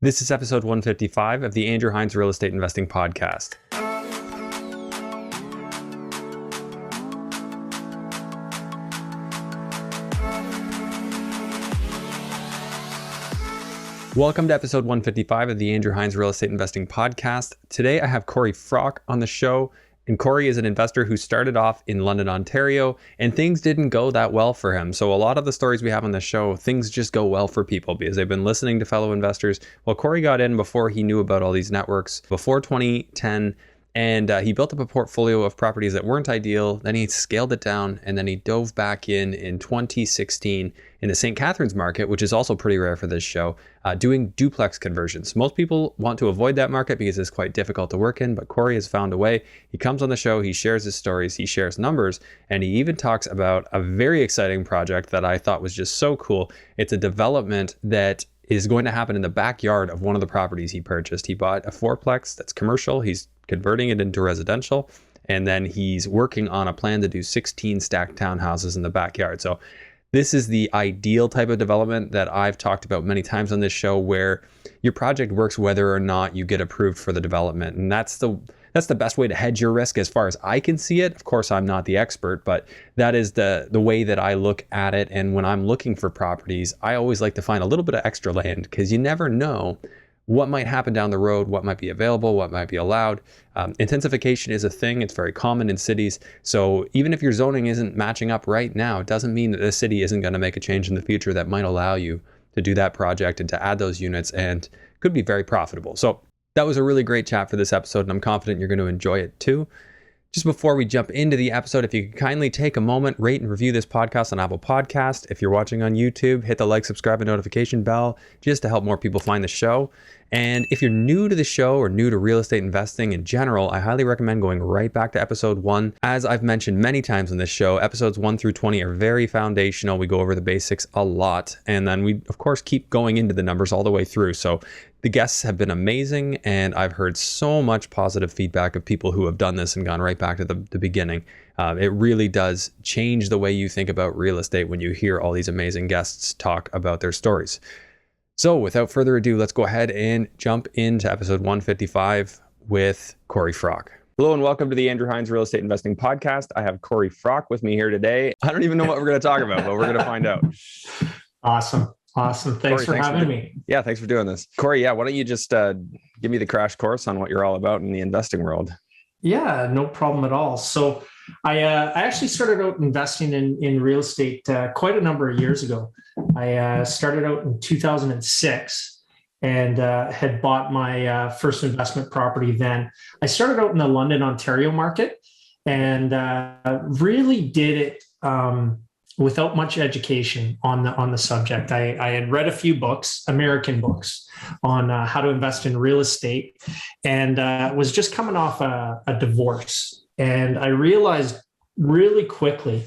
This is episode 155 of the Andrew Hines Real Estate Investing Podcast. Welcome to episode 155 of the Andrew Hines Real Estate Investing Podcast. Today I have Cory Froc on the show. And Cory is an investor who started off in London, Ontario, and things didn't go that well for him. So a lot of the stories we have on the show, things just go well for people because they've been listening to fellow investors. Well, Cory got in before he knew about all these networks, before 2010, and he built up a portfolio of properties that weren't ideal. Then he scaled it down, and then he dove back in 2016 in the St. Catharines market, which is also pretty rare for this show, doing duplex conversions. Most people want to avoid that market because it's quite difficult to work in, but Cory has found a way. He comes on the show, he shares his stories, he shares numbers, and he even talks about a very exciting project that I thought was just so cool. It's a development that is going to happen in the backyard of one of the properties he purchased. He bought a fourplex that's commercial. He's converting it into residential. And then he's working on a plan to do 16 stacked townhouses in the backyard. So this is the ideal type of development that I've talked about many times on this show, where your project works whether or not you get approved for the development. And that's the best way to hedge your risk as far as I can see it. Of course, I'm not the expert, but that is the way that I look at it. And when I'm looking for properties, I always like to find a little bit of extra land because you never know what might happen down the road, what might be available, what might be allowed. Intensification is a thing. It's very common in cities. So even if your zoning isn't matching up right now, it doesn't mean that the city isn't going to make a change in the future that might allow you to do that project and to add those units, and could be very profitable. So that was a really great chat for this episode, and I'm confident you're going to enjoy it too. Just before we jump into the episode, if you could kindly take a moment, rate and review this podcast on Apple Podcast. If you're watching on YouTube, hit the like, subscribe, and notification bell just to help more people find the show. And if you're new to the show or new to real estate investing in general, I highly recommend going right back to episode 1. As I've mentioned many times on this show, episodes 1 through 20 are very foundational. We go over the basics a lot. And then we, of course, keep going into the numbers all the way through. So the guests have been amazing, and I've heard so much positive feedback of people who have done this and gone right back to the beginning. It really does change the way you think about real estate when you hear all these amazing guests talk about their stories. So without further ado, let's go ahead and jump into episode 155 with Cory Froc. Hello and welcome to the Andrew Hines Real Estate Investing Podcast. I have Cory Froc with me here today. I don't even know what we're going to talk about, but we're going to find out. Awesome. Thanks for having me. Yeah, thanks for doing this. Cory, why don't you just give me the crash course on what you're all about in the investing world? Yeah, no problem at all. So I actually started out investing in real estate quite a number of years ago. I started out in 2006 and had bought my first investment property then. I started out in the London, Ontario market and really did it without much education on the subject. I had read a few books, American books, on how to invest in real estate, and was just coming off a divorce. And I realized really quickly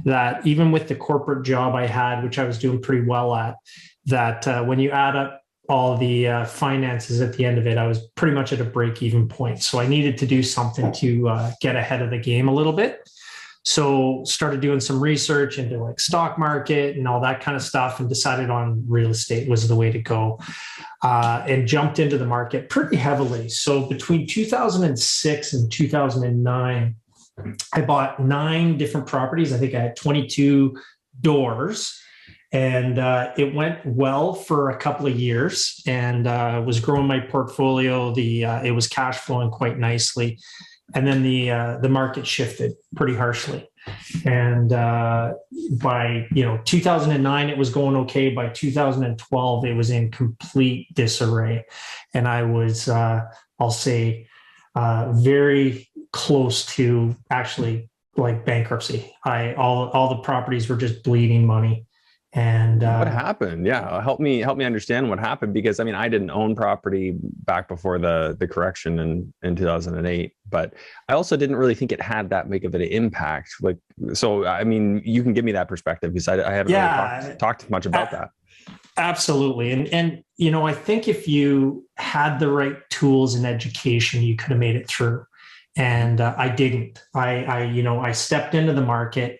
that even with the corporate job I had, which I was doing pretty well at, that when you add up all the finances at the end of it, I was pretty much at a break-even point. So I needed to do something to get ahead of the game a little bit. So started doing some research into like stock market and all that kind of stuff, and decided on real estate was the way to go, and jumped into the market pretty heavily. So between 2006 and 2009, I bought 9 different properties. I think I had 22 doors, and it went well for a couple of years, and was growing my portfolio. It was cash flowing quite nicely. And then the market shifted pretty harshly. And by 2009, it was going okay. By 2012, it was in complete disarray. And I was, I'll say, very close to actually like bankruptcy. All the properties were just bleeding money. And what happened? Yeah, help me understand what happened, because I mean, I didn't own property back before the correction in 2008, but I also didn't really think it had that big of an impact. Like, so I mean, you can give me that perspective, because I haven't really talked much about that. Absolutely, and I think if you had the right tools and education, you could have made it through. And I didn't. I stepped into the market.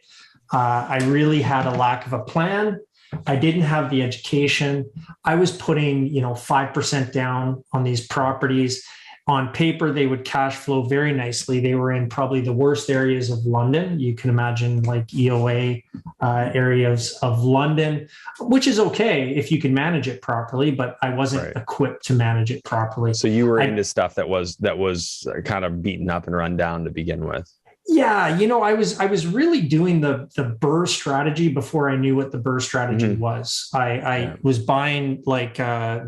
I really had a lack of a plan. I didn't have the education. I was putting, 5% down on these properties. On paper, they would cash flow very nicely. They were in probably the worst areas of London. You can imagine like EOA areas of London, which is okay if you can manage it properly, but I wasn't equipped to manage it properly. So you were into stuff that was kind of beaten up and run down to begin with. Yeah, I was really doing the BRRRR strategy before I knew what the BRRRR strategy was. I was buying like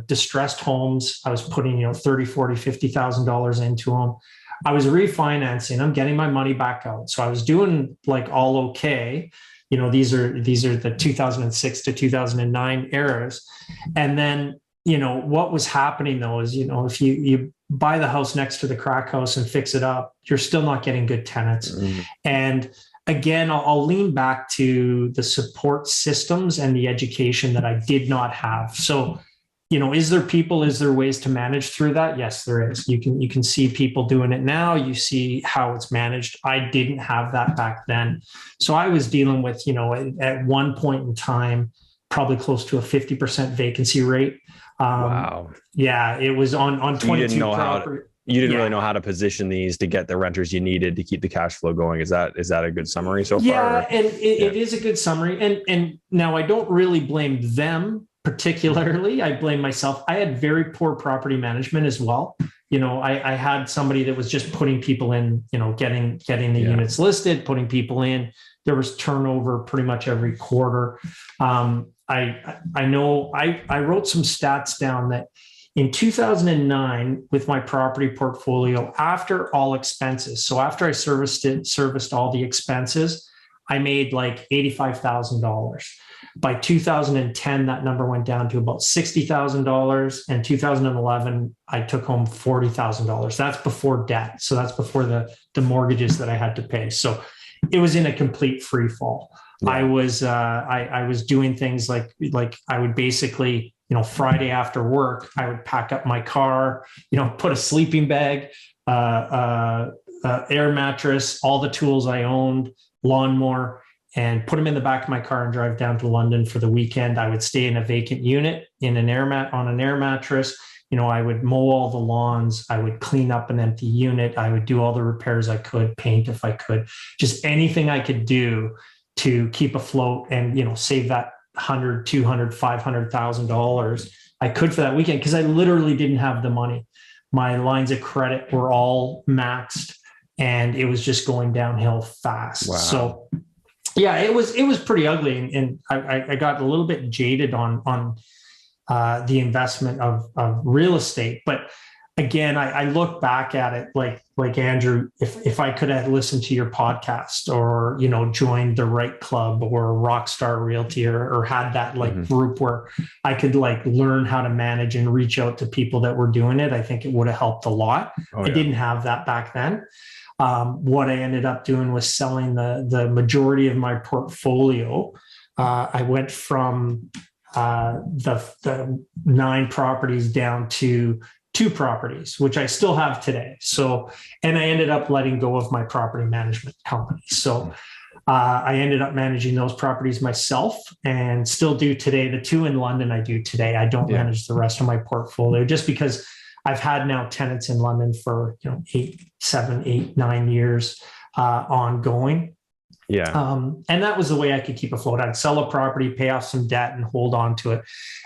distressed homes. I was putting, $30,000, $40,000, $50,000 into them. I was refinancing them, getting my money back out. So I was doing like all okay. These are the 2006 to 2009 eras. And then, what was happening though is, if you buy the house next to the crack house and fix it up, you're still not getting good tenants. And again, I'll lean back to the support systems and the education that I did not have. So, is there ways to manage through that? Yes, there is. You can see people doing it now. You see how it's managed. I didn't have that back then. So I was dealing with, at one point in time, probably close to a 50% vacancy rate. Wow. Yeah, it was on so 22 property. You didn't really know how to position these to get the renters you needed to keep the cash flow going. Is that a good summary so far? Yeah, and it is a good summary. And now I don't really blame them particularly. I blame myself. I had very poor property management as well. I had somebody that was just putting people in, getting the units listed, putting people in. There was turnover pretty much every quarter. I know I wrote some stats down that in 2009 with my property portfolio, after all expenses, so after I serviced all the expenses, I made like $85,000. By 2010, that number went down to about $60,000. And 2011, I took home $40,000. That's before debt. So that's before the mortgages that I had to pay. So it was in a complete free fall. Yeah. I was doing things like I would basically, Friday after work, I would pack up my car, put a sleeping bag, air mattress, all the tools I owned, lawnmower, and put them in the back of my car and drive down to London for the weekend. I would stay in a vacant unit on an air mattress. I would mow all the lawns. I would clean up an empty unit. I would do all the repairs I could, paint if I could, just anything I could do to keep afloat and, save that $100,000, $200,000, $500,000 I could for that weekend, because I literally didn't have the money. My lines of credit were all maxed and it was just going downhill fast. Wow. So yeah, it was pretty ugly. And I got a little bit jaded on the investment of real estate. But again, I look back at it like Andrew, if I could have listened to your podcast or, joined the right club or Rockstar Realty or had that group where I could learn how to manage and reach out to people that were doing it, I think it would have helped a lot. I didn't have that back then. What I ended up doing was selling the majority of my portfolio. I went from the 9 properties down to 2 properties, which I still have today. So, and I ended up letting go of my property management company. So I ended up managing those properties myself and still do today. The 2 in London I do today. I don't manage the rest of my portfolio just because I've had now tenants in London for 7, 8, 9 years ongoing. Yeah. And that was the way I could keep afloat. I'd sell a property, pay off some debt and hold on to it.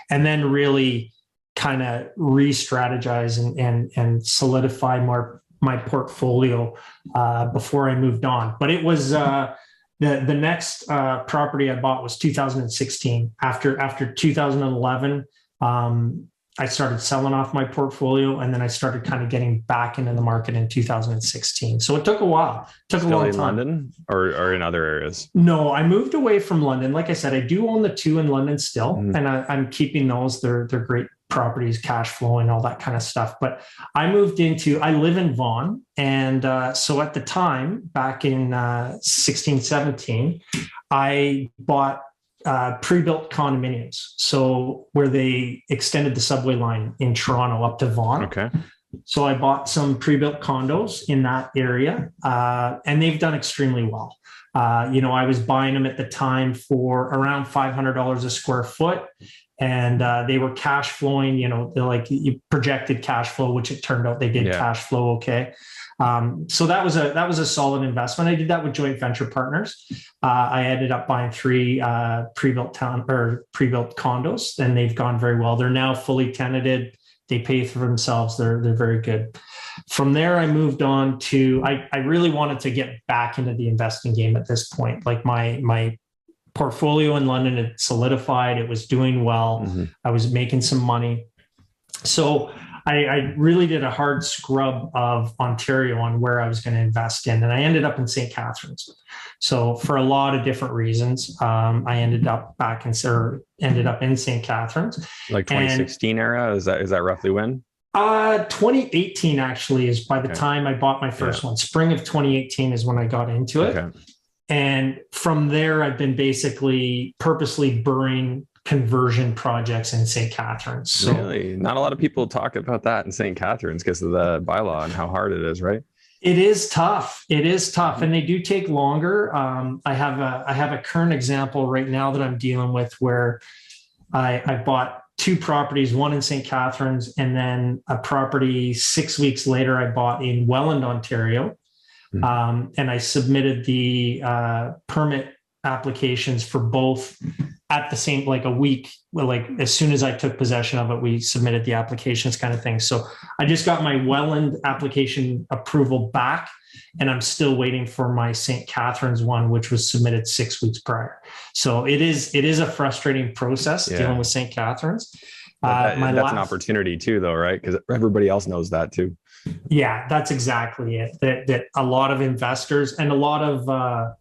And then really kind of re-strategize and solidify my portfolio before I moved on. But it was the next property I bought was 2016. After 2011, I started selling off my portfolio, and then I started kind of getting back into the market in 2016. So it took a while. It took a long time. Still in London or in other areas? No, I moved away from London. Like I said, I do own the 2 in London still, and I'm keeping those. They're great properties, cash flow, and all that kind of stuff. But I live in Vaughan. And so at the time, back in 16, 17, I bought pre-built condominiums. So where they extended the subway line in Toronto up to Vaughan. Okay. So I bought some pre-built condos in that area, and they've done extremely well. I was buying them at the time for around $500 a square foot, and they were cash flowing. They're like projected cash flow, which it turned out they did cash flow okay. So that was a solid investment. I did that with joint venture partners. I ended up buying 3 pre-built condos, and they've gone very well. They're now fully tenanted. They pay for themselves. They're very good. From there, I moved on to, I really wanted to get back into the investing game at this point. Like my portfolio in London had solidified. It was doing well. Mm-hmm. I was making some money. So I really did a hard scrub of Ontario on where I was going to invest in. And I ended up in St. Catharines. So for a lot of different reasons, I ended up in St. Catharines. Like 2016 era? Is that roughly when? 2018 actually is by the time I bought my first one. Spring of 2018 is when I got into it. Okay. And from there, I've been basically purposely BRRRRing conversion projects in St. Catharines. So, really? Not a lot of people talk about that in St. Catharines because of the bylaw and how hard it is, right? It is tough. And they do take longer. I have a current example right now that I'm dealing with where I bought 2 properties, one in St. Catharines, and then a property 6 weeks later I bought in Welland, Ontario. Mm-hmm. And I submitted the permit applications for both at the same, like a week, like as soon as I took possession of it, we submitted the applications kind of thing. So I just got my Welland application approval back, and I'm still waiting for my St. Catharines one, which was submitted 6 weeks prior. So it is a frustrating process dealing with St. Catharines. That's an opportunity too, though, right? Because everybody else knows that too. Yeah, that's exactly it. That a lot of investors and a lot of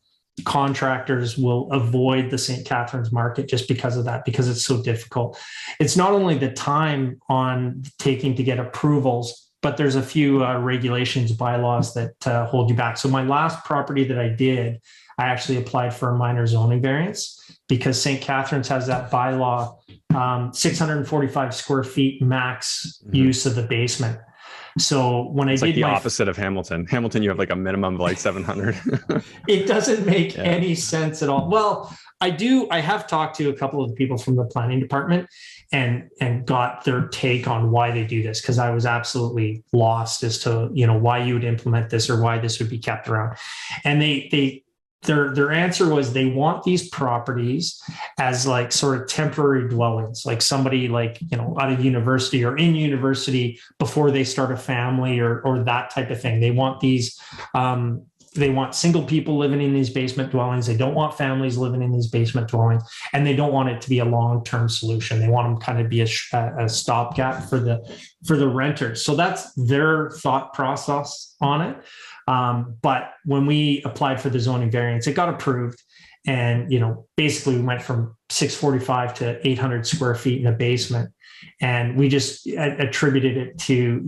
contractors will avoid the St. Catharines market just because of that, because it's so difficult. It's not only the time on taking to get approvals, but there's a few regulations, bylaws that hold you back. So my last property that I did, I actually applied for a minor zoning variance because St. Catharines has that bylaw, 645 square feet max use of the basement. So when it's like the opposite of Hamilton. Hamilton, you have like a minimum of like 700. It doesn't make any sense at all. Well, I have talked to a couple of the people from the planning department and got their take on why they do this, because I was absolutely lost as to, why you would implement this or why this would be kept around. And their answer was they want these properties as like sort of temporary dwellings, like somebody like, out of university or in university before they start a family or that type of thing. They want these, they want single people living in these basement dwellings. They don't want families living in these basement dwellings, and they don't want it to be a long-term solution. They want them kind of be a stopgap for the renters. So that's their thought process on it. But when we applied for the zoning variance, it got approved. And, basically we went from 645 to 800 square feet in a basement. And we just attributed it to,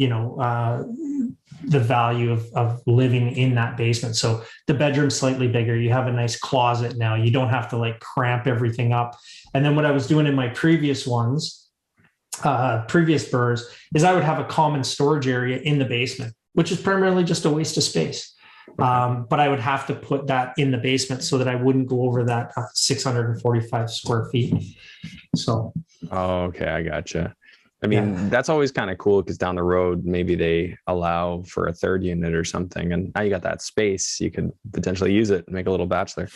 the value of living in that basement. So the bedroom's slightly bigger. You have a nice closet now. You don't have to like cramp everything up. And then what I was doing in my previous ones, previous BRRRRs, is I would have a common storage area in the basement, which is primarily just a waste of space. But I would have to put that in the basement so that I wouldn't go over that 645 square feet. So. Oh, okay. I gotcha. I mean, that's always kind of cool because down the road, maybe they allow for a third unit or something. And now you got that space, you could potentially use it and make a little bachelor.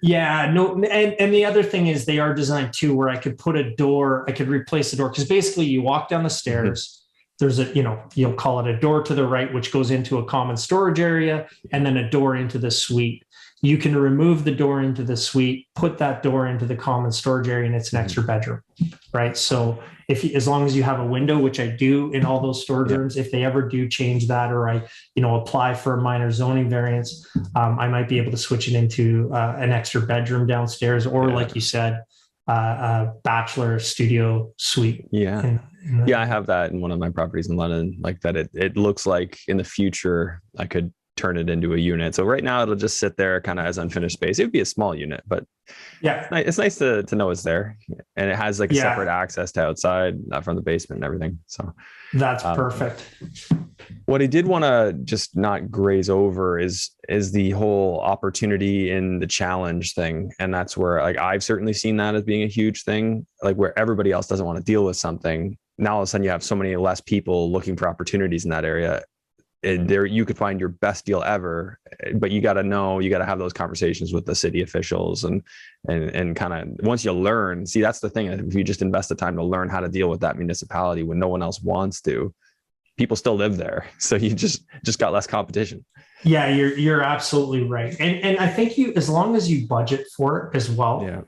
Yeah, no. And the other thing is they are designed too, where I could put a door, I could replace the door. Because basically you walk down the stairs, there's a, you'll call it a door to the right, which goes into a common storage area, and then a door into the suite. You can remove the door into the suite, put that door into the common storage area, and it's an extra bedroom, right? So as long as you have a window, which I do in all those storage rooms, if they ever do change that, or I, apply for a minor zoning variance, I might be able to switch it into an extra bedroom downstairs, or like you said, a bachelor studio suite. Yeah. I have that in one of my properties in London, like that. It looks like in the future I could turn it into a unit. So right now it'll just sit there kind of as unfinished space. It would be a small unit, but it's nice to know it's there, and it has like a separate access to outside from the basement and everything. So that's perfect. What I did want to just not graze over is the whole opportunity in the challenge thing. And that's where, like, I've certainly seen that as being a huge thing, like where everybody else doesn't want to deal with something. Now all of a sudden you have so many less people looking for opportunities in that area. There you could find your best deal ever, but you got to have those conversations with the city officials and kind of, once you learn, see, that's the thing. If you just invest the time to learn how to deal with that municipality when no one else wants to, people still live there. So you just got less competition. Yeah, you're absolutely right. And I think as long as you budget for it as well, Yeah.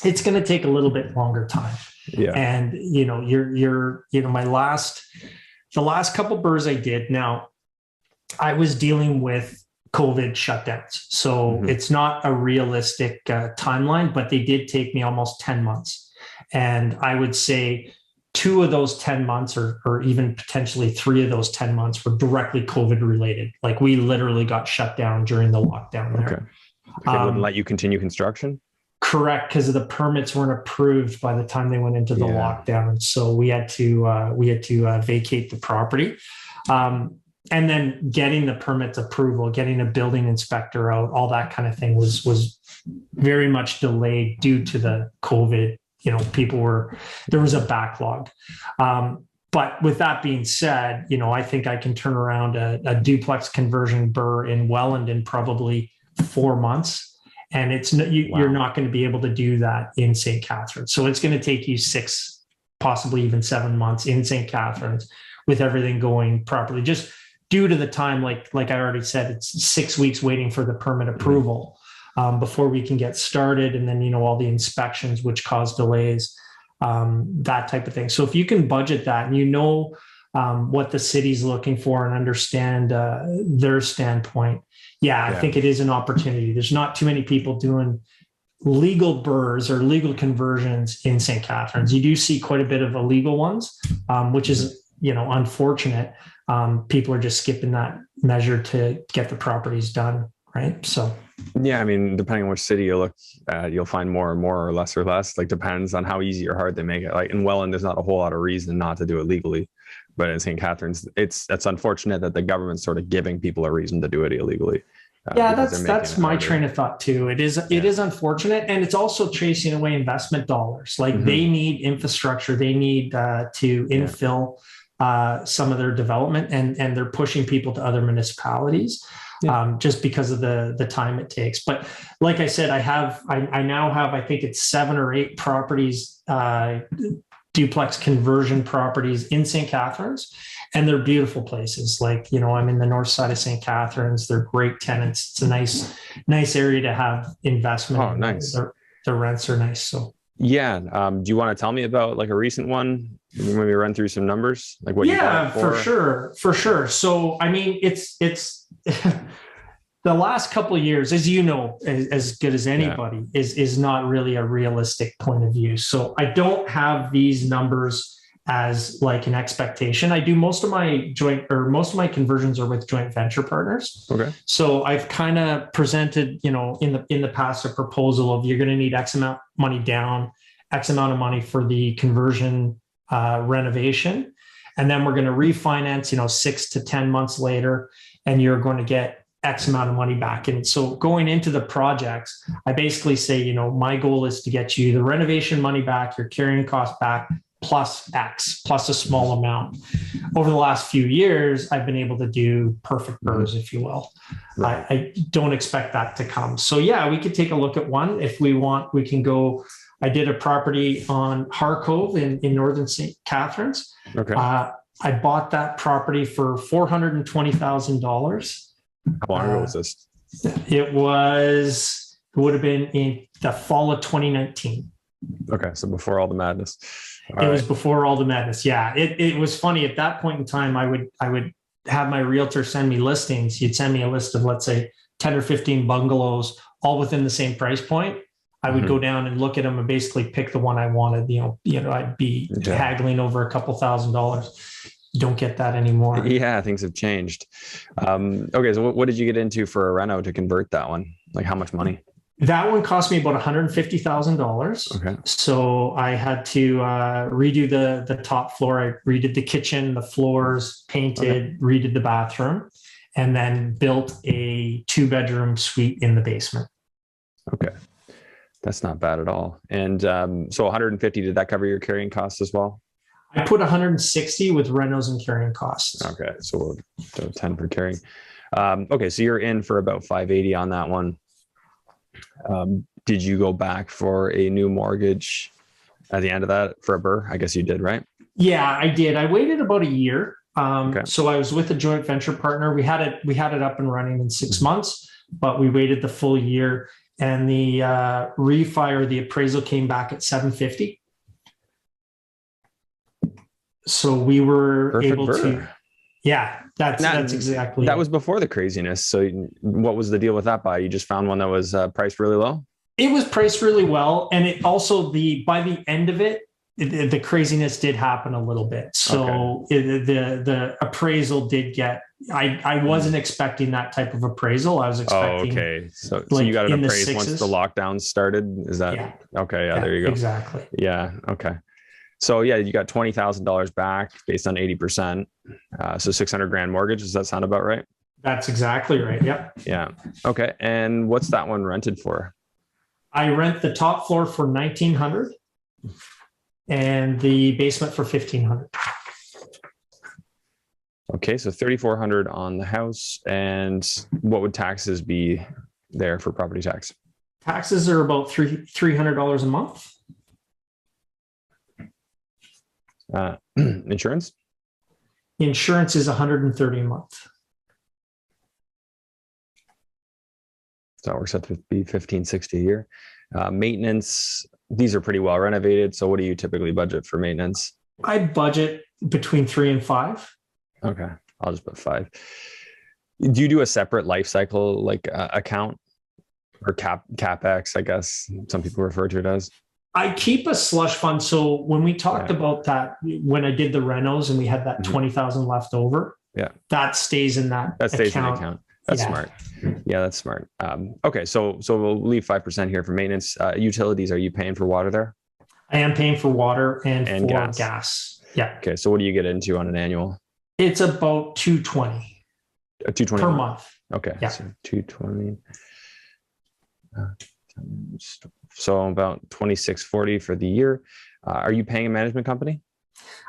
It's going to take a little bit longer time. Yeah. And, the last couple BRRRRs I did, now I was dealing with COVID shutdowns. So it's not a realistic timeline, but they did take me almost 10 months. And I would say 2 of those 10 months or even potentially 3 of those 10 months were directly COVID related. Like we literally got shut down during the lockdown there. Okay. They wouldn't let you continue construction? Correct, because the permits weren't approved by the time they went into the lockdown. So we had to vacate the property. And then getting the permits approval, getting a building inspector out, all that kind of thing was very much delayed due to the COVID. There was a backlog. But with that being said, I think I can turn around a duplex conversion BRRRR in Welland in probably 4 months. And you're not going to be able to do that in St. Catharines. So it's going to take you 6, possibly even 7 months in St. Catharines with everything going properly. Just due to the time, like I already said, it's 6 weeks waiting for the permit approval before we can get started. And then, all the inspections, which cause delays, that type of thing. So if you can budget that and what the city's looking for and understand their standpoint, I think it is an opportunity. There's not too many people doing legal BRRRRs or legal conversions in St. Catharines. You do see quite a bit of illegal ones, which is, unfortunate. People are just skipping that measure to get the properties done, right? So. Yeah, I mean, depending on which city you look at, you'll find more and more or less. Like, depends on how easy or hard they make it. Like in Welland, there's not a whole lot of reason not to do it legally. But in St. Catharines, that's unfortunate that the government's sort of giving people a reason to do it illegally. That's my train of thought too. It is unfortunate, and it's also chasing away investment dollars. Like they need infrastructure, they need to infill some of their development, and they're pushing people to other municipalities just because of the time it takes. But like I said, I now have I think it's 7 or 8 properties. Duplex conversion properties in St. Catharines, and they're beautiful places. Like, I'm in the north side of St. Catharines. They're great tenants. It's a nice area to have investment. Oh, nice. The rents are nice. So do you want to tell me about like a recent one? Maybe run through some numbers, like what you got for sure. So I mean, it's the last couple of years, as you know, as good as anybody, is not really a realistic point of view. So I don't have these numbers as like an expectation. I do most of my conversions are with joint venture partners. Okay. So I've kind of presented, in the past, a proposal of you're going to need X amount of money down, X amount of money for the conversion renovation, and then we're going to refinance, 6 to 10 months later, and you're going to get X amount of money back. And so going into the projects, I basically say, my goal is to get you the renovation money back, your carrying cost back, plus X, plus a small amount. Over the last few years, I've been able to do perfect BRRRRs, if you will. Right. I don't expect that to come. So we could take a look at one. If we want, we can go. I did a property on Harcove in northern St. Catharines. Okay. I bought that property for $420,000. How long ago was this? It would have been in the fall of 2019. Okay, so before all the madness. It was before all the madness. Yeah, it was funny at that point in time. I would have my realtor send me listings. He'd send me a list of, let's say, 10 or 15 bungalows, all within the same price point. I would go down and look at them and basically pick the one I wanted. I'd be haggling over a couple $1,000s. Don't get that anymore. Yeah, things have changed. Okay, so what did you get into for a reno to convert that one? Like how much money? That one cost me about $150,000. Okay. So I had to redo the top floor. I redid the kitchen, the floors, painted, redid the bathroom, and then built a 2-bedroom suite in the basement. Okay. That's not bad at all. And so 150, did that cover your carrying costs as well? I put 160 with renos and carrying costs. Okay. So we'll do 10 for carrying. Okay. So you're in for about 580 on that one. Did you go back for a new mortgage at the end of that for a BRRRR? I guess you did, right? Yeah, I did. I waited about a year. Okay. So I was with a joint venture partner. We had it up and running in 6 months, but we waited the full year. And the refi or the appraisal came back at 750. So we were Perfect able BRRRR. to, yeah, that's exactly that it. was before the craziness. So what was the deal with that buy? You just found one that was priced really low? It was priced really well. And it also, by the end of it, the craziness did happen a little bit. So the appraisal did get, I wasn't expecting that type of appraisal. I was expecting. Oh, okay. So you got it appraised once the lockdown started? Is that? Yeah. Okay. Yeah, there you go. Exactly. Yeah. Okay. So yeah, you got $20,000 back based on 80%. So 600 grand mortgage. Does that sound about right? That's exactly right. Yep. Yeah. Okay. And what's that one rented for? I rent the top floor for $1,900 and the basement for $1,500. Okay. So 3,400 on the house. And what would taxes be there for property tax? Taxes are about $300 a month. Insurance? Insurance is $130 a month. So that works out to be $1,560 a year. Maintenance, these are pretty well renovated. So what do you typically budget for maintenance? I budget between 3 and 5. Okay. I'll just put 5. Do you do a separate life cycle like account or CapEx, I guess some people refer to it as? I keep a slush fund. So when we talked about that, when I did the renos and we had that 20,000 left over, that stays in that account. That's smart. Yeah, that's smart. Okay, so we'll leave 5% here for maintenance. Utilities, are you paying for water there? I am paying for water and for gas. Yeah. Okay, so what do you get into on an annual? It's about $220. $220 per month. Okay, yeah. So 220. So about $26.40 for the year. Are you paying a management company?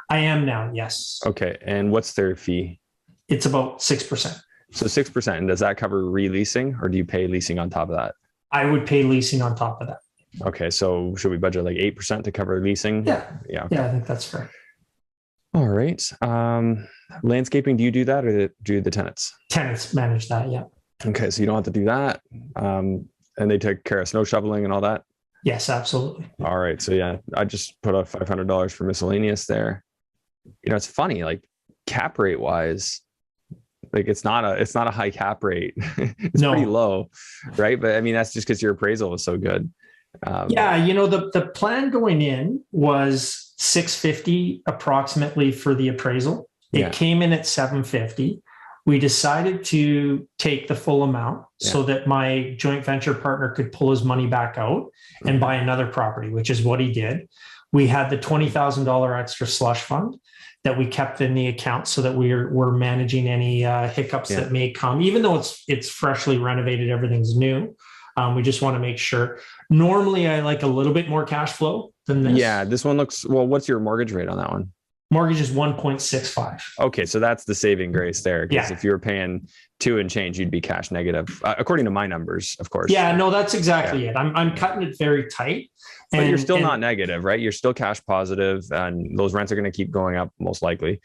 I am now, yes. Okay, and what's their fee? It's about 6%. So 6%, and does that cover releasing, or do you pay leasing on top of that? I would pay leasing on top of that. Okay, so should we budget like 8% to cover leasing? Yeah. Yeah. Okay. Yeah, I think that's fair. All right. Landscaping, do you do that, or do the tenants? Tenants manage that, yeah. Okay, so you don't have to do that. And they take care of snow shoveling and all that? Yes, absolutely. All right. So yeah, I just put up $500 for miscellaneous there. You know, it's funny, like cap rate wise, like it's not a high cap rate. It's pretty low, right? But I mean, that's just because your appraisal was so good. Yeah, you know, the plan going in was 650 approximately for the appraisal. It came in at 750. We decided to take the full amount so that my joint venture partner could pull his money back out and buy another property, which is what he did. We had the $20,000 extra slush fund that we kept in the account so that we're managing any hiccups that may come, even though it's freshly renovated, everything's new. We just want to make sure. Normally, I like a little bit more cash flow than this. Yeah, this one looks, well, what's your mortgage rate on that one? Mortgage is 1.65. Okay, so that's the saving grace there. Because if you were paying 2 and change, you'd be cash negative, according to my numbers, of course. Yeah, no, that's exactly it. I'm cutting it very tight. But you're still not negative, right? You're still cash positive, and those rents are going to keep going up most likely.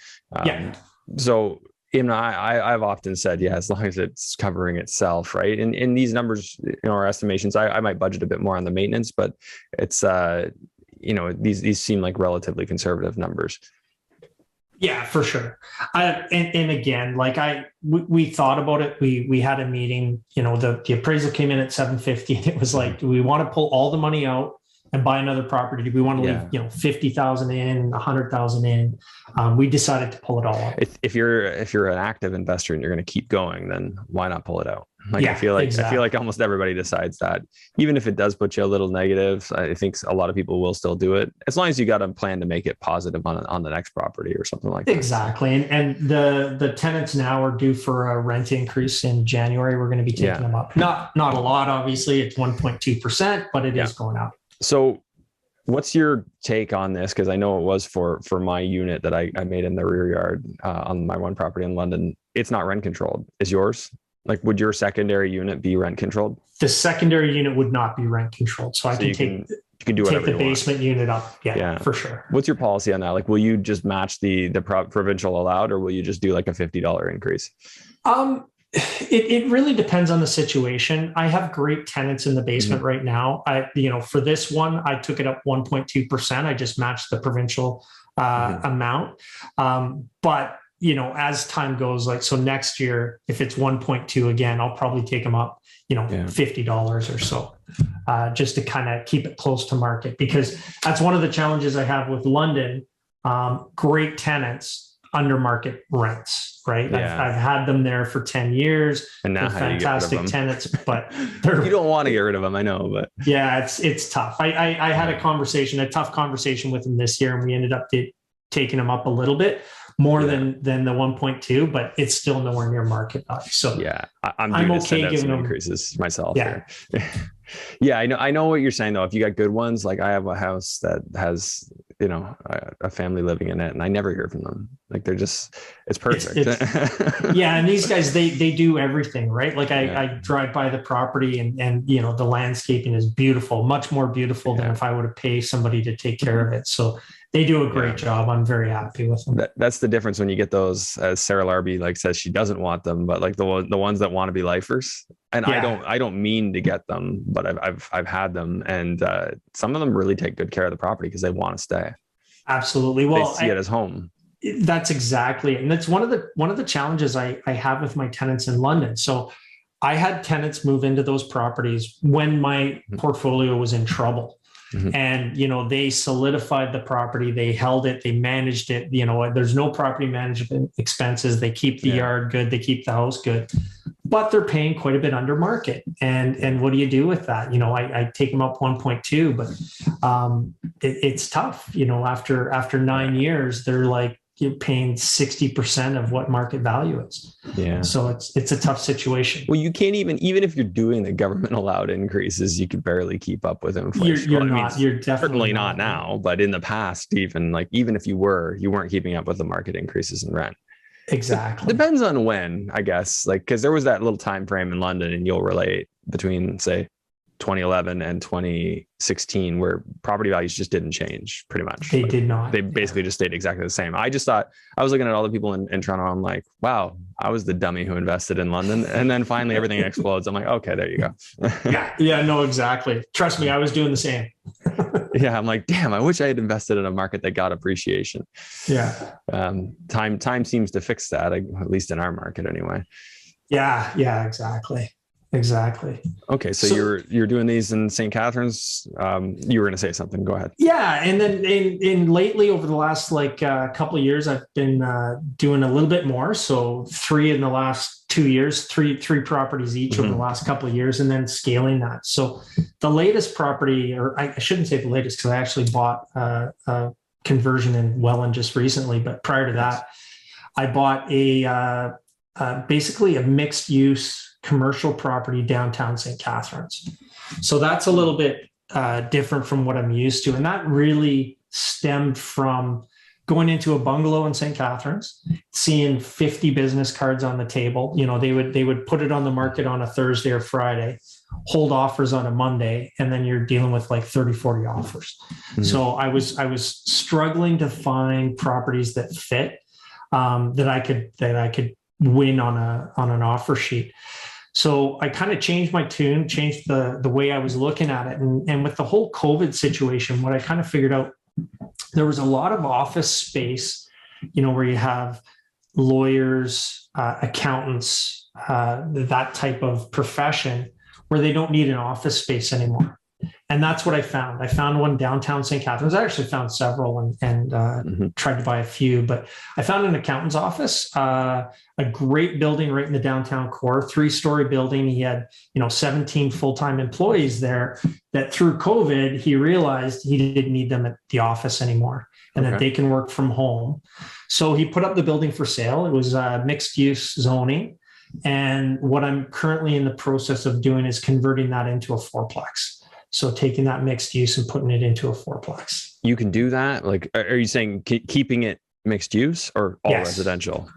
So, you know, I've often said, as long as it's covering itself, right? And in these numbers, you know, our estimations, I might budget a bit more on the maintenance, but it's, you know, these seem like relatively conservative numbers. Yeah, for sure. And again, like we thought about it. We had a meeting, you know, the appraisal came in at 750 and it was like, do we want to pull all the money out and buy another property? Do we want to leave, you know, 50,000 in, 100,000 in? We decided to pull it all out. If you're an active investor and you're going to keep going, then why not pull it out? Like Yeah, I feel exactly. like almost everybody decides that, even if it does put you a little negative. I think a lot of people will still do it as long as you got a plan to make it positive on the next property or something like that. So, Exactly. And the tenants now are due for a rent increase in January. We're going to be taking yeah, them up. Not a lot, obviously. It's 1.2%, but it yeah. is going up. So what's your take on this? Because I know it was for my unit that I made in the rear yard on my one property in London. It's not rent controlled. Is yours? Like, would your secondary unit be rent controlled? The secondary unit would not be rent controlled. So I So can you can do whatever take the you want. basement unit up. Yeah, for sure. What's your policy on that? Like, will you just match the provincial allowed, or will you just do like a $50 increase? It really depends on the situation. I have great tenants in the basement right now. For this one, I took it up 1.2%. I just matched the provincial amount. But as time goes, like, so next year, if it's 1.2 again, I'll probably take them up, $50 or so, just to kind of keep it close to market, because that's one of the challenges I have with London. Great tenants, under market rents, right? Yeah. I've had them there for 10 years. And now they're fantastic tenants, but you don't want to get rid of them, I know, but yeah, it's tough. I had a tough conversation with them this year, and we ended up taking them up a little bit more than the 1.2, but it's still nowhere near market value. So yeah, I'm okay giving them increases myself. Yeah. Yeah, I know what you're saying though. If you got good ones, like I have a house that has, a family living in it, and I never hear from them. Like it's perfect. Yeah. And these guys, they do everything, right? Like I drive by the property and the landscaping is beautiful, much more beautiful than if I would have paid somebody to take care of it. So they do a great job. I'm very happy with them. That's the difference when you get those, as Sarah Larby says she doesn't want them, but like the ones that want to be lifers. And I don't mean to get them, but I've had them, and some of them really take good care of the property because they want to stay. Absolutely. Well, they see it as home. That's exactly it. And that's one of the challenges I have with my tenants in London. So I had tenants move into those properties when my portfolio was in trouble. And, they solidified the property, they held it, they managed it, there's no property management expenses. They keep the yard good, they keep the house good, but they're paying quite a bit under market. And what do you do with that? I take them up 1.2, but it's tough, after 9 years, they're like, you're paying 60% of what market value is. Yeah. So it's a tough situation. Well, you can't even if you're doing the government allowed increases, you could barely keep up with inflation. You're definitely certainly not now, but in the past, even if you weren't keeping up with the market increases in rent. Exactly. It depends on when, I guess, because there was that little time frame in London, and you'll relate, between say 2011 and 2016, where property values just didn't change pretty much. They did not. They basically just stayed exactly the same. I just thought, I was looking at all the people in Toronto. I'm like, wow, I was the dummy who invested in London. And then finally everything explodes. I'm like, okay, there you go. Yeah, no, exactly. Trust me, I was doing the same. Yeah. I'm like, damn, I wish I had invested in a market that got appreciation. Yeah. Time seems to fix that, at least in our market anyway. Yeah, exactly. Okay, so you're doing these in St. Catharines. You were going to say something. Go ahead. Yeah, and then in lately, over the last couple of years, I've been doing a little bit more. So 3 in the last 2 years, three properties each over the last couple of years, and then scaling that. So the latest property, or I shouldn't say the latest, because I actually bought a conversion in Welland just recently. But prior to that, I bought basically a mixed use commercial property downtown St. Catharines. So that's a little bit different from what I'm used to. And that really stemmed from going into a bungalow in St. Catharines, seeing 50 business cards on the table. They would put it on the market on a Thursday or Friday, hold offers on a Monday, and then you're dealing with like 30, 40 offers. So I was struggling to find properties that fit, that I could win on an offer sheet. So I kind of changed my tune, changed the way I was looking at it. And with the whole COVID situation, what I kind of figured out, there was a lot of office space, where you have lawyers, accountants, that type of profession, where they don't need an office space anymore. And that's what I found. I found one downtown St. Catharines. I actually found several and tried to buy a few, but I found an accountant's office, a great building right in the downtown core, 3-story building. He had, 17 full-time employees there that through COVID, he realized he didn't need them at the office anymore and that they can work from home. So he put up the building for sale. It was mixed use zoning. And what I'm currently in the process of doing is converting that into a fourplex. So taking that mixed use and putting it into a fourplex. You can do that? Like, are you saying keeping it mixed use or all residential?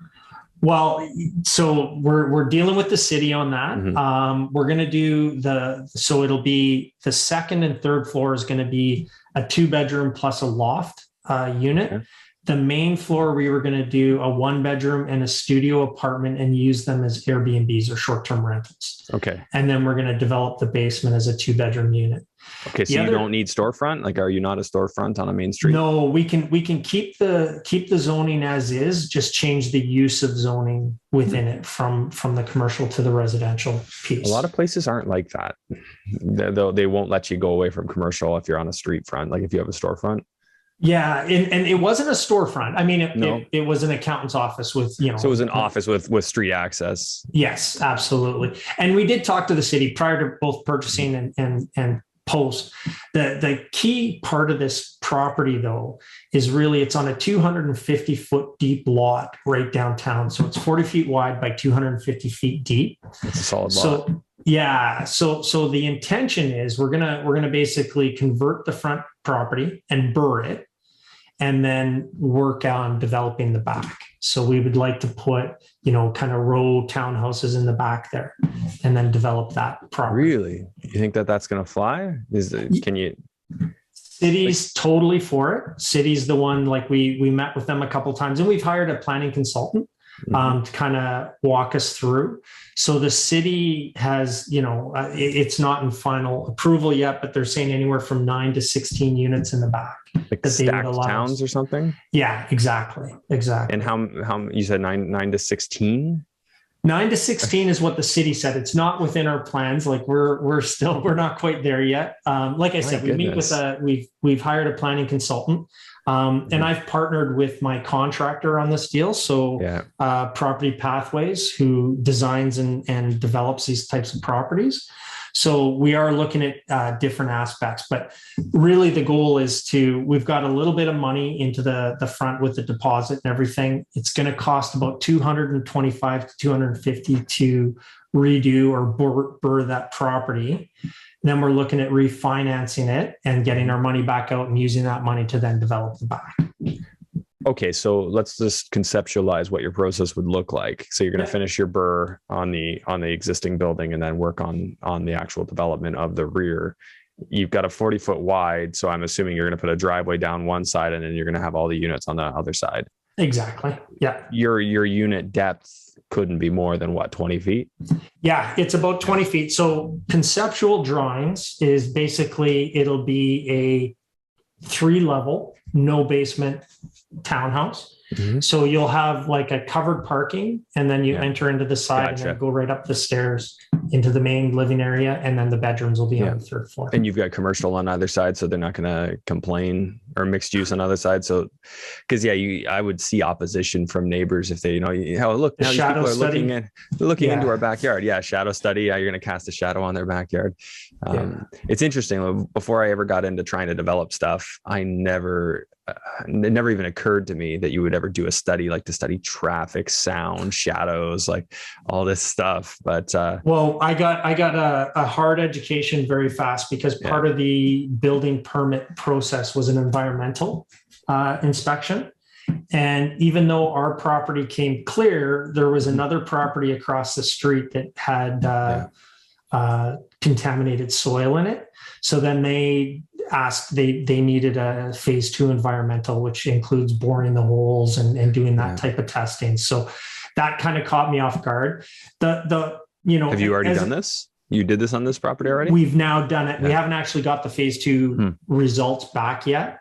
Well, so we're dealing with the city on that. We're going to do so it'll be the second and third floor is going to be a 2-bedroom plus a loft unit. Okay. The main floor, we were going to do a 1-bedroom and a studio apartment and use them as Airbnbs or short-term rentals. Okay. And then we're going to develop the basement as a 2-bedroom unit. Okay. So you don't need storefront? Like, are you not a storefront on a main street? No, we can keep the zoning as is, just change the use of zoning within it from the commercial to the residential piece. A lot of places aren't like that. They won't let you go away from commercial if you're on a street front, like if you have a storefront. Yeah, and it wasn't a storefront. I mean, it was an accountant's office with, So it was an office with street access. Yes, absolutely. And we did talk to the city prior to both purchasing and post. The key part of this property, though, is really it's on a 250-foot deep lot right downtown. So it's 40 feet wide by 250 feet deep. It's a solid lot. Yeah. So the intention is we're gonna basically convert the front property and BRRRR it, and then work on developing the back. So we would like to put, kind of row townhouses in the back there and then develop that property. Really? You think that that's going to fly? City's totally for it. City's the one, like we met with them a couple of times and we've hired a planning consultant to kind of walk us through. So the city has, it's not in final approval yet, but they're saying anywhere from 9 to 16 units in the back. Like stacked towns or something? Yeah, exactly. And how you said 9 to 16? 9 to 16 is what the city said. It's not within our plans. Like we're not quite there yet. Like I said, we've hired a planning consultant. And I've partnered with my contractor on this deal. So Property Pathways, who designs and develops these types of properties. So we are looking at different aspects, but really the goal is we've got a little bit of money into the front with the deposit and everything. It's going to cost about $225 to $250 to redo or BRRRR that property. Then we're looking at refinancing it and getting our money back out and using that money to then develop the back. Okay, so let's just conceptualize what your process would look like. So you're going to finish your BRRRR on the existing building and then work on the actual development of the rear. You've got a 40-foot wide, so I'm assuming you're going to put a driveway down one side and then you're going to have all the units on the other side. Exactly. Yeah. Your unit depth couldn't be more than 20 feet? Yeah, it's about 20 feet. So conceptual drawings is basically, it'll be a 3-level, no basement townhouse. So you'll have like a covered parking and then you enter into the side and then go right up the stairs into the main living area. And then the bedrooms will be on the 3rd floor. And you've got commercial on either side, so they're not going to complain, or mixed use on the other side. So, because I would see opposition from neighbors if they, look, now these people are looking into our backyard. Yeah. Shadow study. Yeah. You're going to cast a shadow on their backyard. It's interesting. Before I ever got into trying to develop stuff, it never even occurred to me that you would ever do a study, like to study traffic, sound, shadows, like all this stuff. But well, I got a hard education very fast because part of the building permit process was an environmental inspection. And even though our property came clear, there was another property across the street that had contaminated soil in it. So then they asked, they needed a phase 2 environmental, which includes boring the holes and doing that type of testing. So that kind of caught me off guard. Have you already done this? You did this on this property already? We've now done it. Yeah. We haven't actually got the phase two results back yet.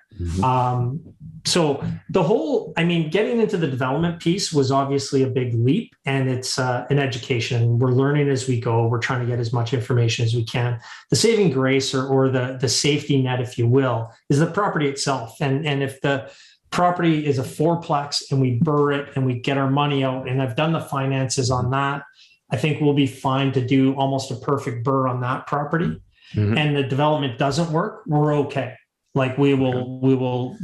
So the whole, I mean, getting into the development piece was obviously a big leap, and it's an education. We're learning as we go. We're trying to get as much information as we can. The saving grace or the safety net, if you will, is the property itself. And if the property is a fourplex and we BRRRR it and we get our money out, and I've done the finances on that, I think we'll be fine to do almost a perfect BRRRR on that property. And the development doesn't work, we're okay. Like we will,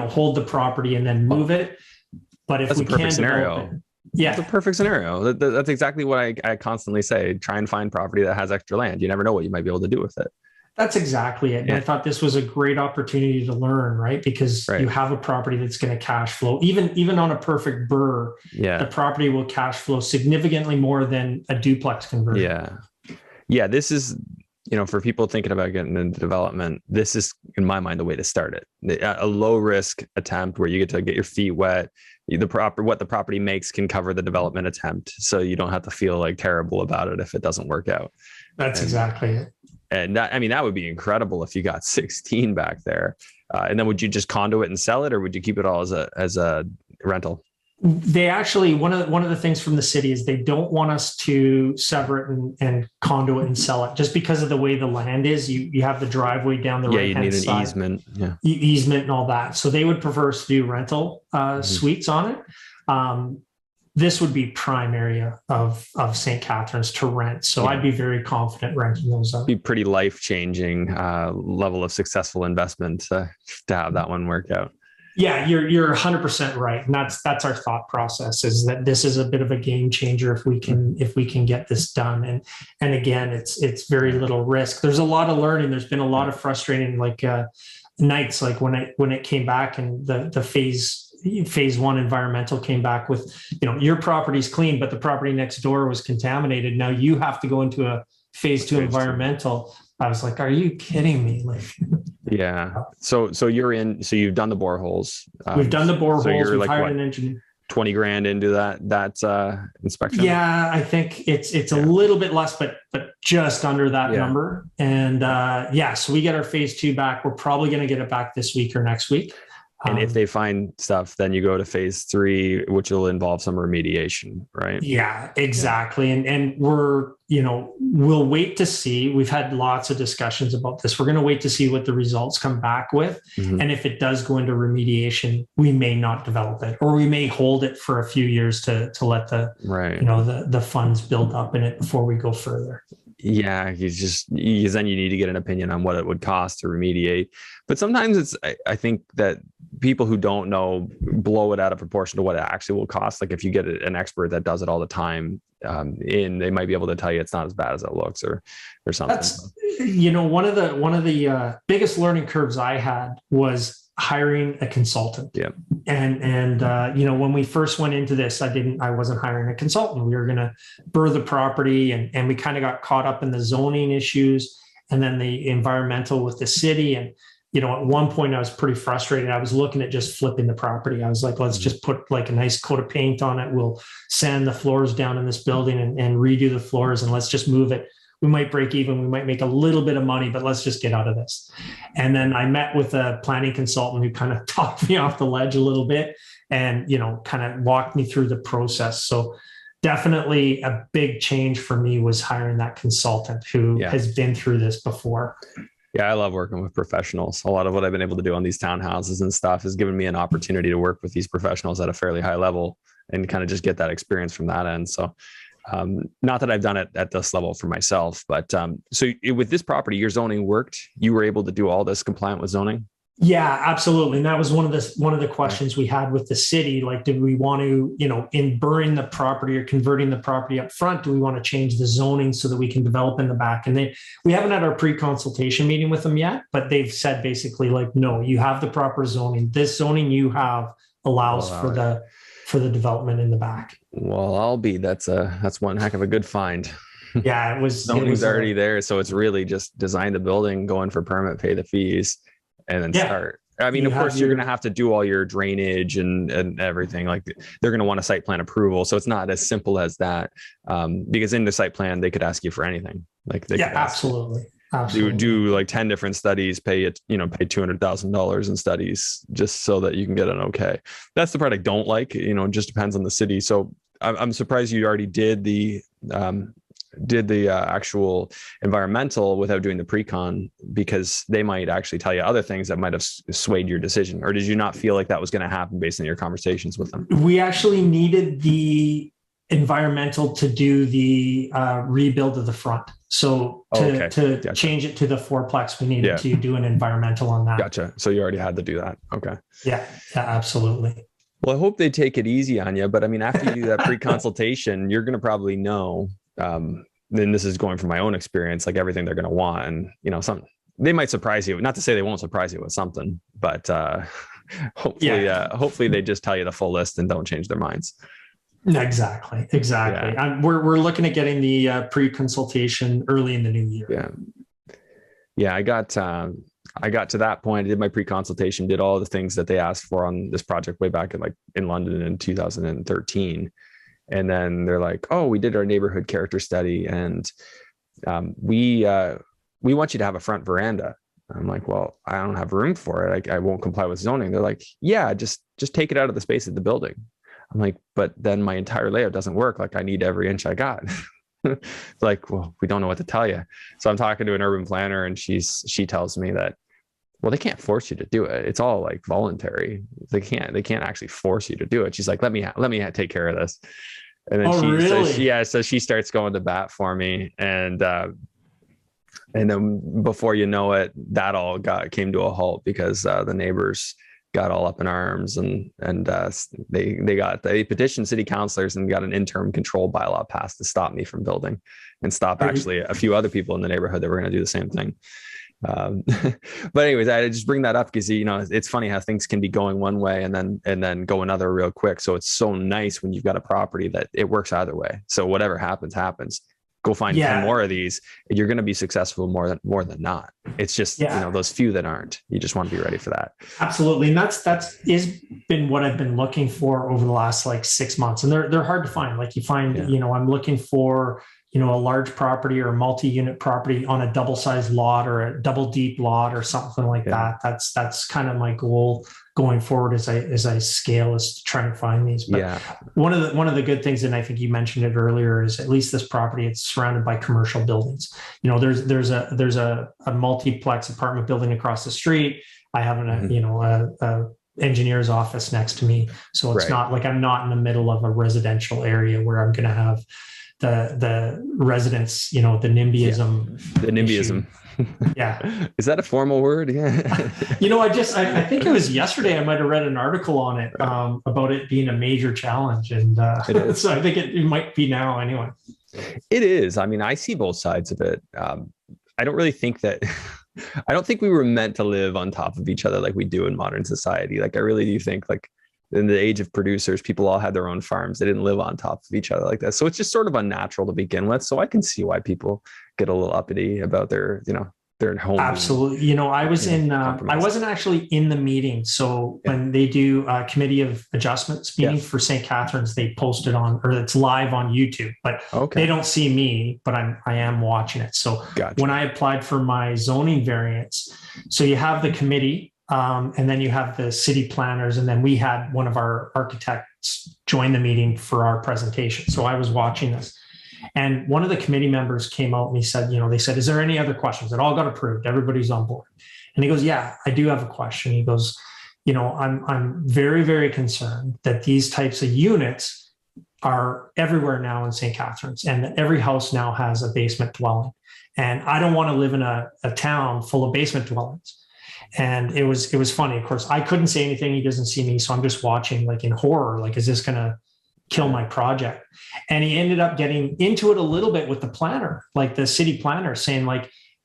hold the property and then move it. But if That's we a perfect can scenario. develop it, yeah, it's a perfect scenario. That's exactly what I constantly say. Try and find property that has extra land. You never know what you might be able to do with it. that's exactly it. And I thought this was a great opportunity to learn, right? Because you have a property that's going to cash flow, even on a perfect BRRRR, the property will cash flow significantly more than a duplex conversion. Yeah. This is, for people thinking about getting into development, this is, in my mind, the way to start it. A low risk attempt where you get to get your feet wet. What the property makes can cover the development attempt, so you don't have to feel like terrible about it if it doesn't work out. That's exactly it. And that would be incredible if you got 16 back there. And then would you just condo it and sell it, or would you keep it all as a rental? They actually, one of the things from the city is they don't want us to sever it and condo it and sell it, just because of the way the land is. You have the driveway down the right hand side. You need an easement. Easement and all that. So they would prefer us to do rental suites on it. This would be prime area of St. Catharines to rent. So I'd be very confident renting those out. Be pretty life-changing level of successful investment to have that one work out. Yeah, you're 100% right. And that's our thought process, is that this is a bit of a game changer if we can get this done. And again, it's very little risk. There's a lot of learning. There's been a lot of frustrating nights, like when it came back and the phase one environmental came back with, your property's clean, but the property next door was contaminated. Now you have to go into a phase two environmental. I was like, are you kidding me? So you've done the boreholes. We've done the boreholes. So you're We've hired an engineer. 20 grand into that inspection. Yeah, I think it's a little bit less, but just under that number. And so we get our phase two back. We're probably going to get it back this week or next week. And if they find stuff, then you go to phase three, which will involve some remediation, right? Yeah, exactly. And we'll wait to see. We've had lots of discussions about this. We're going to wait to see what the results come back with. And if it does go into remediation, we may not develop it, or we may hold it for a few years to let the funds build up in it before we go further. Yeah, because then you need to get an opinion on what it would cost to remediate. But sometimes I think that people who don't know blow it out of proportion to what it actually will cost. Like if you get an expert that does it all the time, they might be able to tell you it's not as bad as it looks, or something. That's, one of the biggest learning curves I had was hiring a consultant. Yeah. And when we first went into this, I wasn't hiring a consultant. We were going to BRRRR the property, and we kind of got caught up in the zoning issues and then the environmental with the city. And, at one point I was pretty frustrated. I was looking at just flipping the property. I was like, let's just put like a nice coat of paint on it. We'll sand the floors down in this building and redo the floors, and let's just move it. We might break even. We might make a little bit of money, but let's just get out of this. And then I met with a planning consultant who kind of talked me off the ledge a little bit and, kind of walked me through the process. So definitely a big change for me was hiring that consultant who has been through this before. Yeah, I love working with professionals. A lot of what I've been able to do on these townhouses and stuff has given me an opportunity to work with these professionals at a fairly high level and kind of just get that experience from that end. So not that I've done it at this level for myself, but so with this property, your zoning worked. You were able to do all this compliant with zoning? Yeah, absolutely. And that was one of the questions we had with the city. Like, did we want to, in BRRRRing the property or converting the property up front, do we want to change the zoning so that we can develop in the back? And we haven't had our pre-consultation meeting with them yet, but they've said basically like, no, you have the proper zoning. This zoning you have allows for the development in the back. Well, that's one heck of a good find. Yeah, it was. Zoning's already there. So it's really just design the building, go in for permit, pay the fees, and then start. I mean, of course, you're going to have to do all your drainage and everything. Like they're going to want a site plan approval. So it's not as simple as that, because in the site plan, they could ask you for anything. Like they Yeah, could ask absolutely. do like 10 different studies, pay it, pay $200,000 in studies just so that you can get an okay. That's the part I don't like. It just depends on the city. So I'm surprised you already did the actual environmental without doing the pre-con, because they might actually tell you other things that might have swayed your decision. Or did you not feel like that was going to happen based on your conversations with them? We actually needed the environmental to do the rebuild of the front. So to gotcha. Change it to the fourplex, we needed to do an environmental on that. Gotcha. So you already had to do that. Okay. Yeah, absolutely. Well, I hope they take it easy on you. But I mean, after you do that pre-consultation, you're going to probably know, then this is going from my own experience, like everything they're going to want. And, something they might surprise you. Not to say they won't surprise you with something, but hopefully they just tell you the full list and don't change their minds. Exactly. Yeah. We're looking at getting the pre-consultation early in the new year. Yeah. I got to that point. I did my pre-consultation, did all the things that they asked for on this project way back in London in 2013. And then they're like, oh, we did our neighborhood character study, and we want you to have a front veranda. I'm like, well, I don't have room for it. I won't comply with zoning. They're like, yeah, just take it out of the space of the building. I'm like, but then my entire layout doesn't work. Like, I need every inch I got. It's like, well, we don't know what to tell you. So I'm talking to an urban planner, and she tells me that, well, they can't force you to do it. It's all like voluntary. They can't actually force you to do it. She's like, let me take care of this. And then so she starts going to bat for me. And then before you know it, that all came to a halt, because the neighbors got all up in arms, and they petitioned city councilors and got an interim control bylaw passed to stop me from building, and stop actually a few other people in the neighborhood that were going to do the same thing. But anyways, I just bring that up because it's funny how things can be going one way and then go another real quick. So it's so nice when you've got a property that it works either way. So whatever happens. Go find 10 more of these, and you're going to be successful more than not. It's just those few that aren't. You just want to be ready for that. Absolutely, and that's been what I've been looking for over the last 6 months, and they're hard to find. Like you find, I'm looking for a large property or a multi-unit property on a double-sized lot or a double deep lot or something like that. That's kind of my goal going forward as I scale, is to try and find these. But one of the good things, and I think you mentioned it earlier, is at least this property, it's surrounded by commercial buildings. There's a multiplex apartment building across the street. I have a engineer's office next to me, so it's not like I'm not in the middle of a residential area where I'm going to have the residents, the NIMBYism. The NIMBYism. Yeah. Is that a formal word? Yeah. I think it was yesterday, I might have read an article on it about it being a major challenge. And so I think it might be now anyway. It is. I mean, I see both sides of it. I don't really think that, I don't think we were meant to live on top of each other like we do in modern society. Like, I really do think in the age of producers, people all had their own farms. They didn't live on top of each other like that. So it's just sort of unnatural to begin with. So I can see why people get a little uppity about their home. Absolutely. I was I wasn't actually in the meeting. So when they do a committee of adjustments meeting for St. Catharines, they post it on, or it's live on YouTube, but they don't see me, but I am watching it. So when I applied for my zoning variance, so you have the committee, and then you have the city planners, and then we had one of our architects join the meeting for our presentation. So I was watching this, and one of the committee members came out and he said, they said, is there any other questions? It all got approved. Everybody's on board. And he goes, yeah, I do have a question. He goes, I'm very, very concerned that these types of units are everywhere now in St. Catharines, and every house now has a basement dwelling. And I don't want to live in a town full of basement dwellings. And it was funny. Of course, I couldn't say anything. He doesn't see me. So I'm just watching in horror, is this going to kill my project? And he ended up getting into it a little bit with the planner, the city planner, saying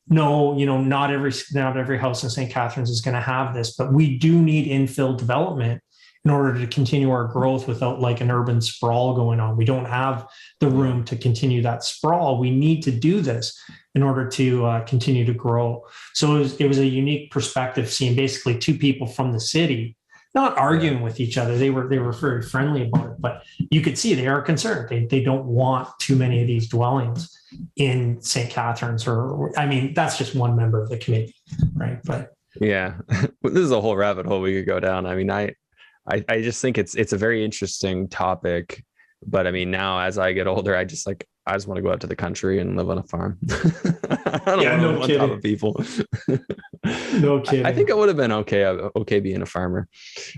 no, not every house in St. Catharines is going to have this, but we do need infill development in order to continue our growth without an urban sprawl going on. We don't have the room to continue that sprawl. We need to do this in order to continue to grow. So it was a unique perspective, seeing basically two people from the city not arguing with each other. They were very friendly about it, but you could see they are concerned. They don't want too many of these dwellings. in St. Catharines, or I mean, that's just one member of the committee, right? But yeah, this is a whole rabbit hole we could go down. I mean, I just think it's a very interesting topic. But I mean, now as I get older, I just want to go out to the country and live on a farm. I don't want to live on top of people. No kidding. I think it would have been okay being a farmer.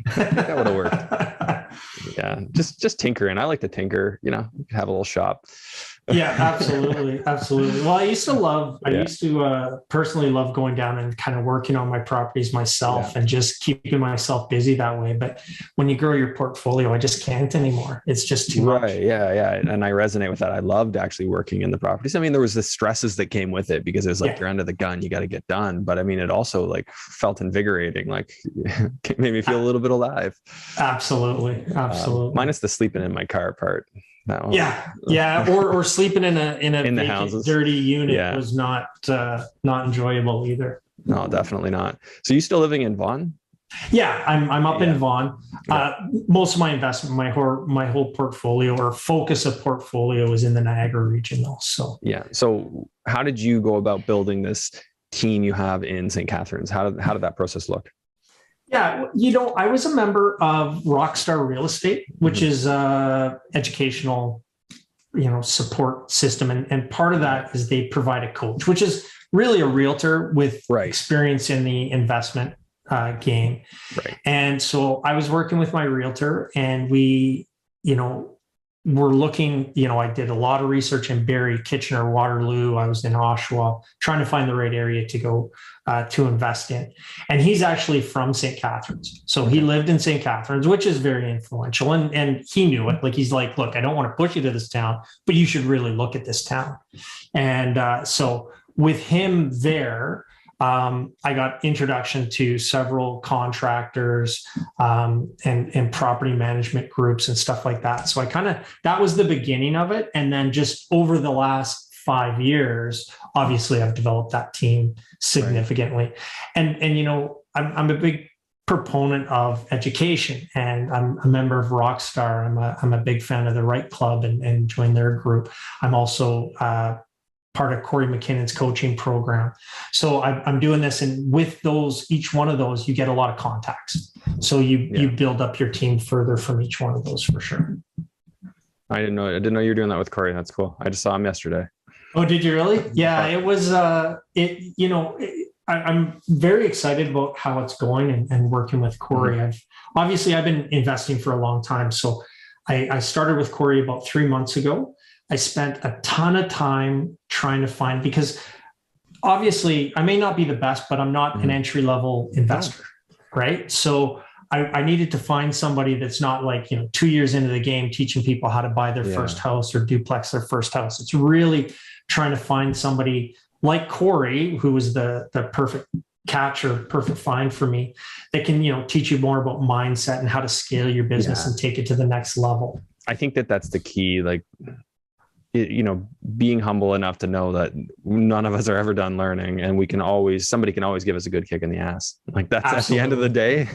I think that would have worked. Yeah, just tinkering. I like to tinker, have a little shop. Yeah, absolutely. Absolutely. Well, I used to personally love going down and kind of working on my properties myself and just keeping myself busy that way. But when you grow your portfolio, I just can't anymore. It's just too much. Right. Yeah. And I resonate with that. I loved actually working in the properties. I mean, there was the stresses that came with it because it was like you're under the gun, you got to get done. But I mean, it also felt invigorating, it made me feel a little bit alive. Absolutely. Minus the sleeping in my car part. Or sleeping in the houses, dirty unit was not enjoyable either. No, definitely not. So you still living in Vaughan? Yeah, I'm up in Vaughan. Most of my investment, my whole portfolio or focus of portfolio is in the Niagara region though. So how did you go about building this team you have in St. Catharines? How did that process look? Yeah, I was a member of Rockstar Real Estate, which is a educational, support system. And part of that is they provide a coach, which is really a realtor with experience in the investment game. Right. And so I was working with my realtor and we, we're looking, I did a lot of research in Barrie, Kitchener, Waterloo. I was in Oshawa trying to find the right area to go to invest in. And he's actually from St. Catharines. So he lived in St. Catharines, which is very influential. And he knew it. He's like, look, I don't want to push you to this town, but you should really look at this town. And so with him there, I got introduction to several contractors and property management groups and stuff like that. So that was the beginning of it. And then just over the last 5 years, obviously I've developed that team significantly. Right. And I'm a big proponent of education and I'm a member of Rockstar. I'm a big fan of the Right Club and joined their group. I'm also part of Corey McKinnon's coaching program. So I'm doing this, and with each one of those, you get a lot of contacts. So you build up your team further from each one of those for sure. I didn't know you were doing that with Corey. That's cool. I just saw him yesterday. Oh, did you really? Yeah, it was, I'm very excited about how it's going and working with Corey. Mm-hmm. I've been investing for a long time. So I started with Corey about 3 months ago. I spent a ton of time trying to find, because obviously I may not be the best, but I'm not an entry-level investor, right? So I needed to find somebody that's not 2 years into the game teaching people how to buy their first house or duplex their first house. It's really trying to find somebody like Corey, who was the perfect catch or perfect find for me, that can, teach you more about mindset and how to scale your business and take it to the next level. I think that's the key. Being humble enough to know that none of us are ever done learning, and somebody can always give us a good kick in the ass. That's Absolutely. At the end of the day.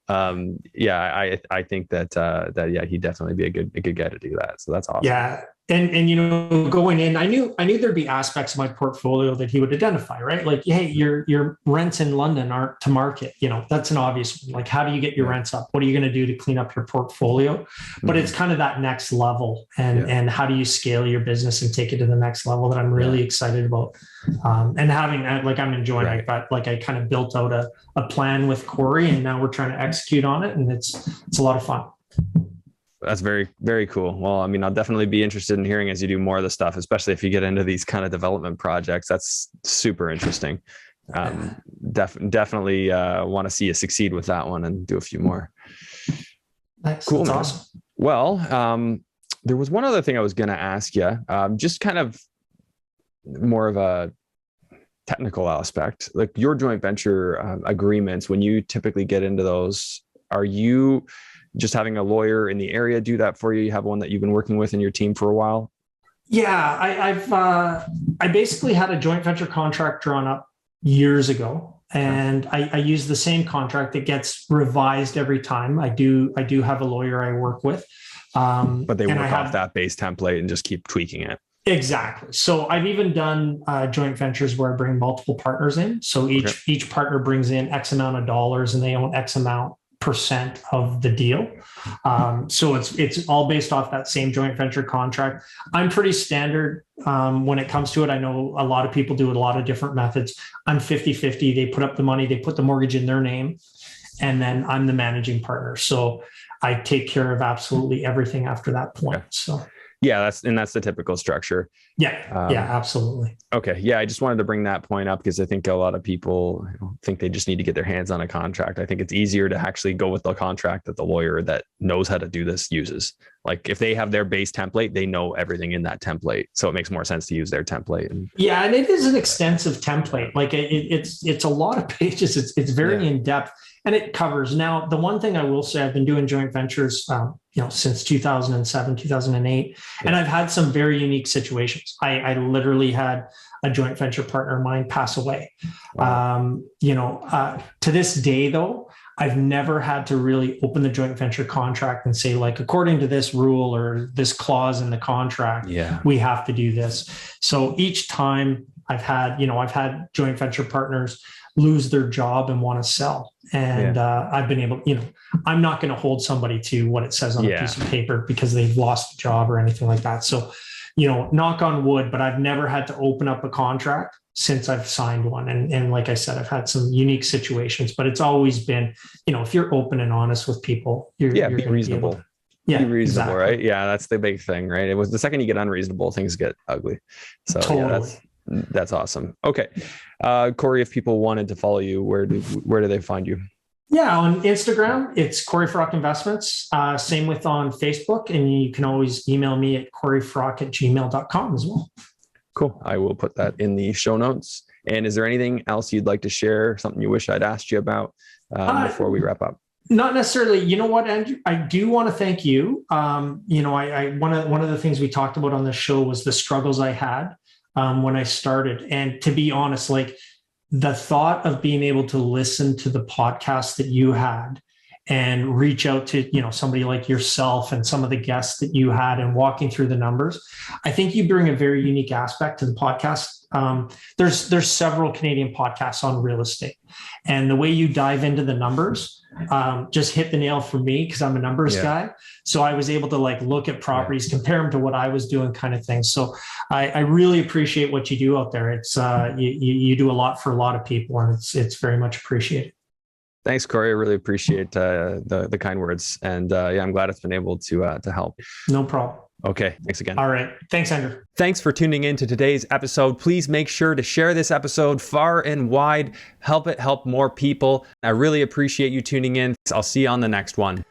I think that he'd definitely be a good guy to do that. So that's awesome. Yeah. And going in, I knew there'd be aspects of my portfolio that he would identify, right? Hey, your rents in London aren't to market. That's an obvious one. How do you get your rents up? What are you going to do to clean up your portfolio? But it's kind of that next level, and how do you scale your business and take it to the next level that I'm really excited about. And having that, I'm enjoying it. I kind of built out a plan with Corey, and now we're trying to execute on it, and it's a lot of fun. That's very, very cool. Well, I mean, I'll definitely be interested in hearing as you do more of the stuff, especially if you get into these kind of development projects. That's super interesting. Definitely want to see you succeed with that one and do a few more. Nice. Cool. That's awesome. Well, there was one other thing I was going to ask you, just kind of more of a technical aspect, your joint venture agreements. When you typically get into those, are you just having a lawyer in the area do that for you? You have one that you've been working with in your team for a while? Yeah, I basically had a joint venture contract drawn up years ago, and I use the same contract that gets revised every time. I do have a lawyer I work with, but they work off that base template and just keep tweaking it. Exactly. So I've even done joint ventures where I bring multiple partners in. So each partner brings in X amount of dollars and they own X amount percent of the deal. So it's all based off that same joint venture contract. I'm pretty standard when it comes to it. I know a lot of people do it a lot of different methods. I'm 50-50. They put up the money, they put the mortgage in their name, and then I'm the managing partner. So I take care of absolutely everything after that point. Okay. So yeah, that's the typical structure. Yeah, absolutely. Okay. Yeah, I just wanted to bring that point up because I think a lot of people think they just need to get their hands on a contract. I think it's easier to actually go with the contract that the lawyer that knows how to do this uses. Like if they have their base template, they know everything in that template. So it makes more sense to use their template. And it is an extensive template. Like it's a lot of pages. It's very in depth. And it covers. Now, the one thing I will say, I've been doing joint ventures, since 2007, 2008, and I've had some very unique situations. I literally had a joint venture partner of mine pass away. Wow. To this day, though, I've never had to really open the joint venture contract and say, like, according to this rule or this clause in the contract, we have to do this. So each time I've had joint venture partners lose their job and want to sell. And I've been able, I'm not going to hold somebody to what it says on a piece of paper because they've lost a job or anything like that. So, knock on wood, but I've never had to open up a contract since I've signed one. And like I said, I've had some unique situations, but it's always been, if you're open and honest with people, you're be reasonable. Be reasonable, exactly. Right? Yeah, that's the big thing, right? It was the second you get unreasonable, things get ugly. So totally. That's awesome. Okay. Cory, if people wanted to follow you, where do they find you? Yeah, on Instagram, it's Cory Froc Investments. Same with on Facebook. And you can always email me at coryfroc@gmail.com as well. Cool. I will put that in the show notes. And is there anything else you'd like to share? Something you wish I'd asked you about before we wrap up? Not necessarily. You know what, Andrew? I do want to thank you. One of the things we talked about on the show was the struggles I had when I started. And to be honest, like the thought of being able to listen to the podcast that you had and reach out to, somebody like yourself and some of the guests that you had and walking through the numbers, I think you bring a very unique aspect to the podcast. There's several Canadian podcasts on real estate, and the way you dive into the numbers just hit the nail for me because I'm a numbers guy. So I was able to look at properties, compare them to what I was doing, kind of thing. So I really appreciate what you do out there. It's you do a lot for a lot of people, and it's very much appreciated. Thanks, Cory. I really appreciate the kind words, and I'm glad it's been able to help. No problem. Okay. Thanks again. All right. Thanks, Andrew. Thanks for tuning in to today's episode. Please make sure to share this episode far and wide. Help it help more people. I really appreciate you tuning in. I'll see you on the next one.